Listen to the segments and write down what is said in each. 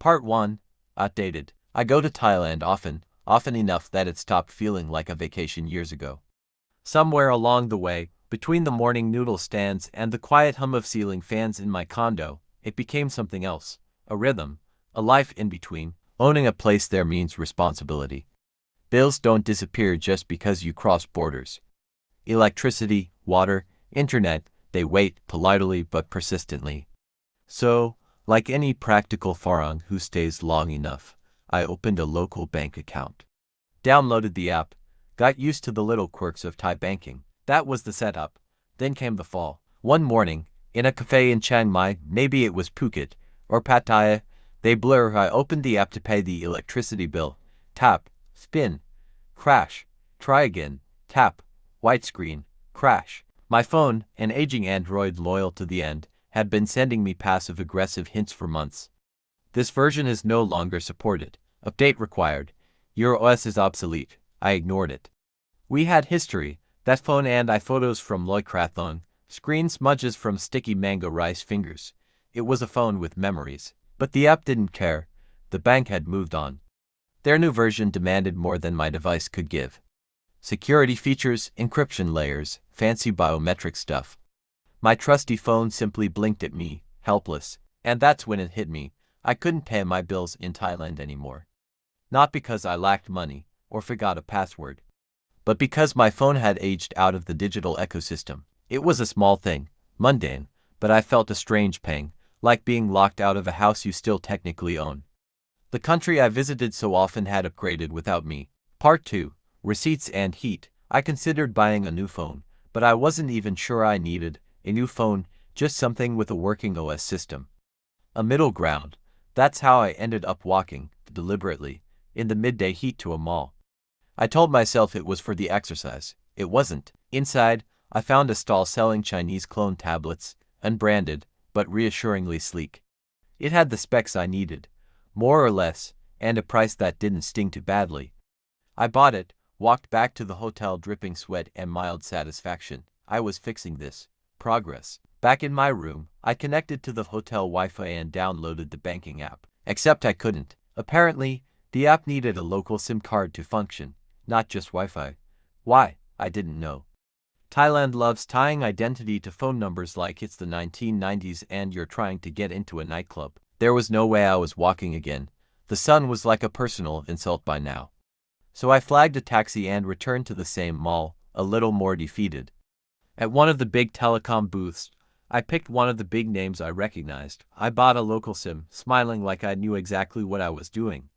Part 1. Outdated. I go to Thailand often enough that it stopped feeling like a vacation years ago. Somewhere along the way, between the morning noodle stands and the quiet hum of ceiling fans in my condo, it became something else. A rhythm, a life in between. Owning a place there means responsibility. Bills don't disappear just because you cross borders. Electricity, water, internet, they wait politely but persistently. So, like any practical Farang who stays long enough, I opened a local bank account. Downloaded the app, got used to the little quirks of Thai banking. That was the setup. Then came the fall. One morning, in a cafe in Chiang Mai, maybe it was Phuket, or Pattaya, they blur. I opened the app to pay the electricity bill. Tap, spin, crash, try again, tap, white screen, crash. My phone, an aging Android loyal to the end, had been sending me passive-aggressive hints for months. This version is no longer supported. Update required. Your OS is obsolete. I ignored it. We had history. That phone and iPhotos from Loy Krathong, screen smudges from sticky mango rice fingers. It was a phone with memories. But the app didn't care. The bank had moved on. Their new version demanded more than my device could give. Security features, encryption layers, fancy biometric stuff. My trusty phone simply blinked at me, helpless, and that's when it hit me. I couldn't pay my bills in Thailand anymore. Not because I lacked money or forgot a password, but because my phone had aged out of the digital ecosystem. It was a small thing, mundane, but I felt a strange pang, like being locked out of a house you still technically own. The country I visited so often had upgraded without me. Part 2. Receipts and heat. I considered buying a new phone, but I wasn't even sure I needed a new phone, just something with a working OS system. A middle ground. That's how I ended up walking, deliberately, in the midday heat to a mall. I told myself it was for the exercise. It wasn't. Inside, I found a stall selling Chinese clone tablets, unbranded, but reassuringly sleek. It had the specs I needed, more or less, and a price that didn't sting too badly. I bought it, walked back to the hotel dripping sweat and mild satisfaction. I was fixing this. Progress. Back in my room, I connected to the hotel Wi-Fi and downloaded the banking app. Except I couldn't. Apparently, the app needed a local SIM card to function, not just Wi-Fi. Why? I didn't know. Thailand loves tying identity to phone numbers like it's the 1990s and you're trying to get into a nightclub. There was no way I was walking again. The sun was like a personal insult by now. So I flagged a taxi and returned to the same mall, a little more defeated. At one of the big telecom booths, I picked one of the big names I recognized. I bought a local SIM, smiling like I knew exactly what I was doing.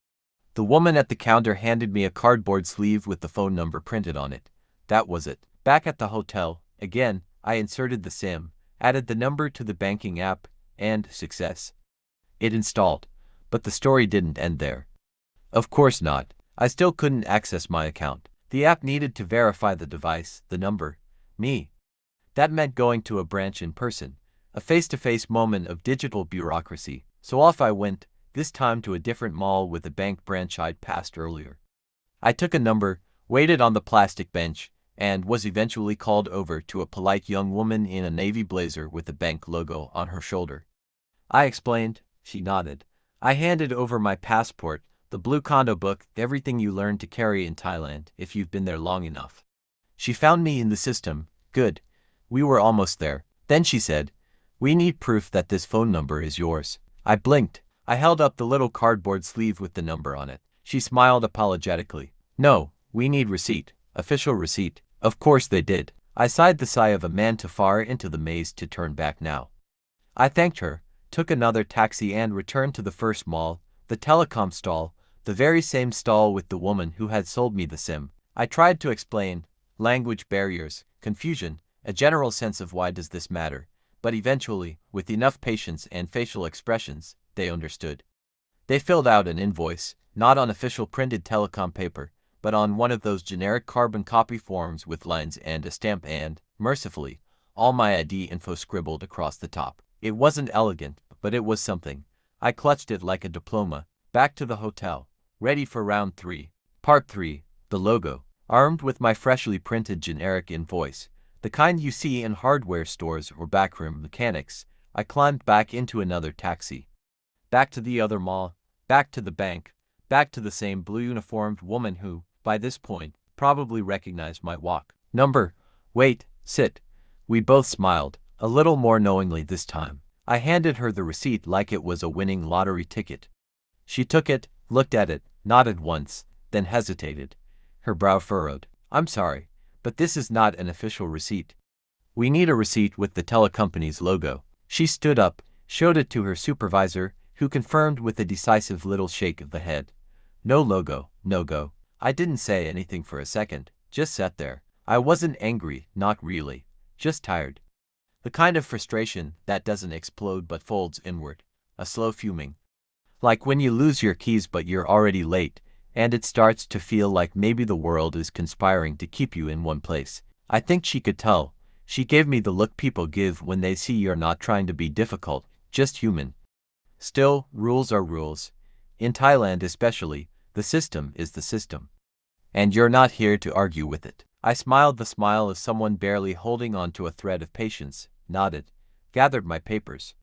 The woman at the counter handed me a cardboard sleeve with the phone number printed on it. That was it. Back at the hotel, again, I inserted the SIM, added the number to the banking app, and success. It installed. But the story didn't end there. Of course not. I still couldn't access my account. The app needed to verify the device, the number, me. That meant going to a branch in person, a face-to-face moment of digital bureaucracy. So off I went, this time to a different mall with a bank branch I'd passed earlier. I took a number, waited on the plastic bench, and was eventually called over to a polite young woman in a navy blazer with the bank logo on her shoulder. I explained. She nodded. I handed over my passport, the blue condo book, everything you learn to carry in Thailand if you've been there long enough. She found me in the system. Good. We were almost there. Then she said, "We need proof that this phone number is yours." I blinked. I held up the little cardboard sleeve with the number on it. She smiled apologetically. "No, we need receipt. Official receipt." Of course they did. I sighed the sigh of a man too far into the maze to turn back now. I thanked her, took another taxi and returned to the first mall, the telecom stall, the very same stall with the woman who had sold me the SIM. I tried to explain. Language barriers, confusion, a general sense of why does this matter, but eventually, with enough patience and facial expressions, they understood. They filled out an invoice, not on official printed telecom paper, but on one of those generic carbon copy forms with lines and a stamp and, mercifully, all my ID info scribbled across the top. It wasn't elegant, but it was something. I clutched it like a diploma. Back to the hotel, ready for round 3. Part 3. The logo. Armed with my freshly printed generic invoice, the kind you see in hardware stores or backroom mechanics, I climbed back into another taxi. Back to the other mall, back to the bank, back to the same blue-uniformed woman who, by this point, probably recognized my walk. Number, wait, sit. We both smiled, a little more knowingly this time. I handed her the receipt like it was a winning lottery ticket. She took it, looked at it, nodded once, then hesitated. Her brow furrowed. I'm sorry, but this is not an official receipt. We need a receipt with the telecompany's logo. She stood up, showed it to her supervisor, who confirmed with a decisive little shake of the head. No logo, no go. I didn't say anything for a second, just sat there. I wasn't angry, not really, just tired. The kind of frustration that doesn't explode but folds inward, a slow fuming. Like when you lose your keys but you're already late, and it starts to feel like maybe the world is conspiring to keep you in one place. I think she could tell. She gave me the look people give when they see you're not trying to be difficult, just human. Still, rules are rules. In Thailand especially, the system is the system. And you're not here to argue with it. I smiled the smile of someone barely holding on to a thread of patience, nodded, gathered my papers.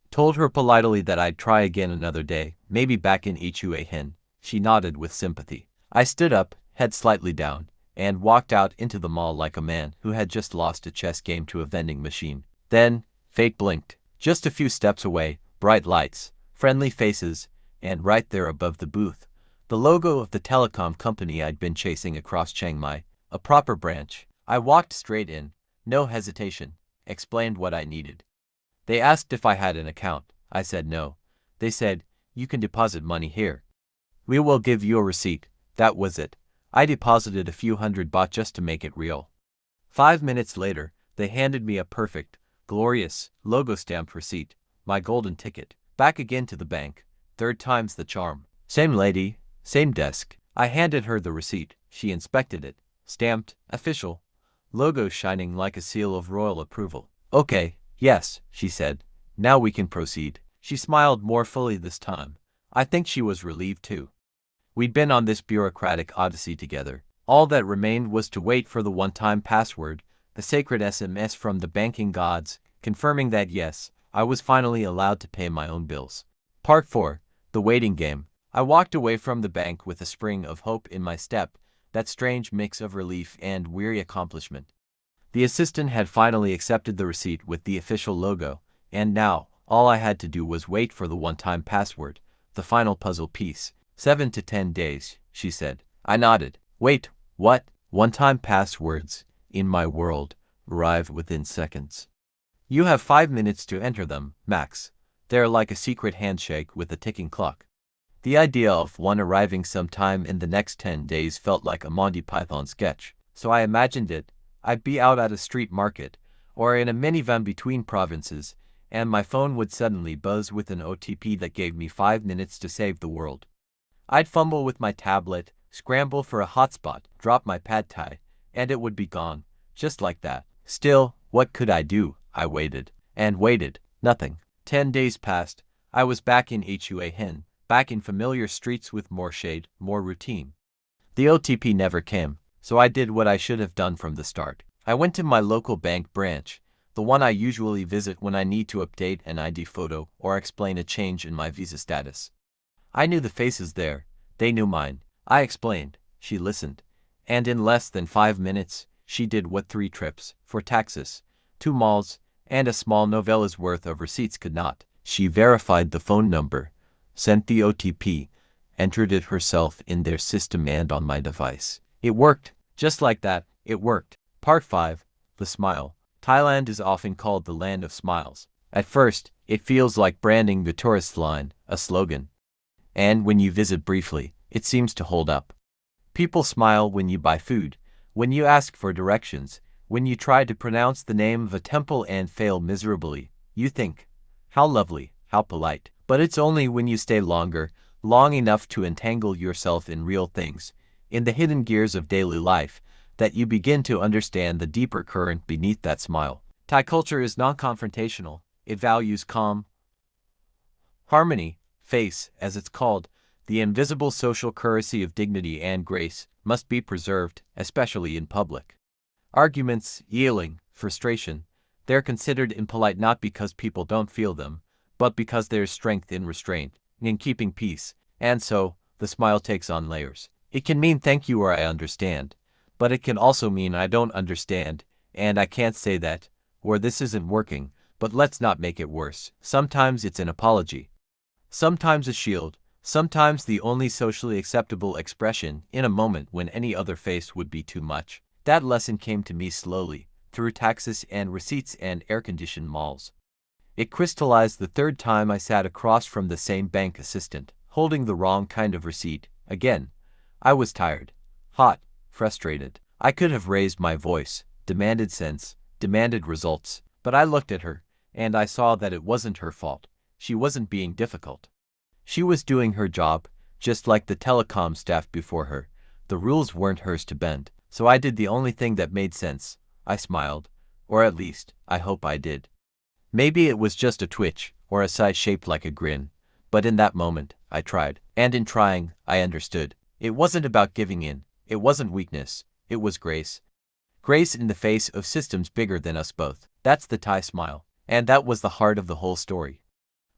Told her politely that I'd try again another day, maybe back in Ichue Hen. She nodded with sympathy. I stood up, head slightly down, and walked out into the mall like a man who had just lost a chess game to a vending machine. Then, fate blinked. Just a few steps away, bright lights, friendly faces, and right there above the booth, the logo of the telecom company I'd been chasing across Chiang Mai, a proper branch. I walked straight in, no hesitation, explained what I needed. They asked if I had an account. I said no. They said, you can deposit money here. We will give you a receipt. That was it. I deposited a few $100 just to make it real. 5 minutes later, they handed me a perfect, glorious, logo-stamped receipt, my golden ticket. Back again to the bank. Third time's the charm. Same lady, same desk. I handed her the receipt. She inspected it. Stamped, official. Logo shining like a seal of royal approval. Okay, yes, she said. Now we can proceed. She smiled more fully this time. I think she was relieved too. We'd been on this bureaucratic odyssey together. All that remained was to wait for the one-time password, the sacred SMS from the banking gods, confirming that yes, I was finally allowed to pay my own bills. Part 4. The Waiting Game. I walked away from the bank with a spring of hope in my step, that strange mix of relief and weary accomplishment. The assistant had finally accepted the receipt with the official logo, and now, all I had to do was wait for the one-time password, the final puzzle piece. 7 to 10 days, she said. I nodded. Wait, what? One-time passwords, in my world, arrive within seconds. You have 5 minutes to enter them, max. They're like a secret handshake with a ticking clock. The idea of one arriving sometime in the next 10 days felt like a Monty Python sketch, so I imagined it. I'd be out at a street market, or in a minivan between provinces, and my phone would suddenly buzz with an OTP that gave me 5 minutes to save the world. I'd fumble with my tablet, scramble for a hotspot, drop my pad thai, and it would be gone, just like that. Still, what could I do? I waited, and waited, nothing. 10 days passed. I was back in Ichue Hen, back in familiar streets with more shade, more routine. The OTP never came, so I did what I should have done from the start. I went to my local bank branch, the one I usually visit when I need to update an ID photo or explain a change in my visa status. I knew the faces there. They knew mine. I explained. She listened. And in less than 5 minutes, she did what 3 trips, for taxes, 2 malls, and a small novella's worth of receipts could not. She verified the phone number, sent the OTP, entered it herself in their system and on my device. It worked. Just like that, it worked. Part 5. The Smile. Thailand is often called the land of smiles. At first, it feels like branding the tourist line, a slogan. And when you visit briefly, it seems to hold up. People smile when you buy food, when you ask for directions, when you try to pronounce the name of a temple and fail miserably. You think, how lovely, how polite. But it's only when you stay longer, long enough to entangle yourself in real things, in the hidden gears of daily life, that you begin to understand the deeper current beneath that smile. Thai culture is non-confrontational. It values calm, harmony, face, as it's called. The invisible social currency of dignity and grace must be preserved, especially in public. Arguments, yelling, frustration, they're considered impolite not because people don't feel them, but because there's strength in restraint, in keeping peace, And so, the smile takes on layers. It can mean thank you or I understand, but it can also mean I don't understand, and I can't say that, or this isn't working, but let's not make it worse. Sometimes it's an apology. Sometimes a shield. Sometimes the only socially acceptable expression in a moment when any other face would be too much. That lesson came to me slowly, through taxes and receipts and air-conditioned malls. It crystallized the third time I sat across from the same bank assistant, holding the wrong kind of receipt. Again, I was tired, hot, frustrated. I could have raised my voice, demanded sense, demanded results, but I looked at her, and I saw that it wasn't her fault. She wasn't being difficult. She was doing her job, just like the telecom staff before her. The rules weren't hers to bend, so I did the only thing that made sense. I smiled, or at least, I hope I did. Maybe it was just a twitch, or a sigh shaped like a grin, but in that moment, I tried. And in trying, I understood. It wasn't about giving in, it wasn't weakness, it was grace. Grace in the face of systems bigger than us both. That's the Thai smile. And that was the heart of the whole story.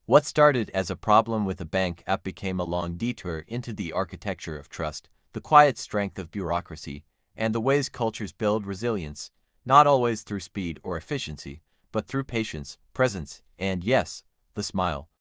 What started as a problem with a bank app became a long detour into the architecture of trust, the quiet strength of bureaucracy, and the ways cultures build resilience, not always through speed or efficiency, but through patience, presence, and yes, the smile.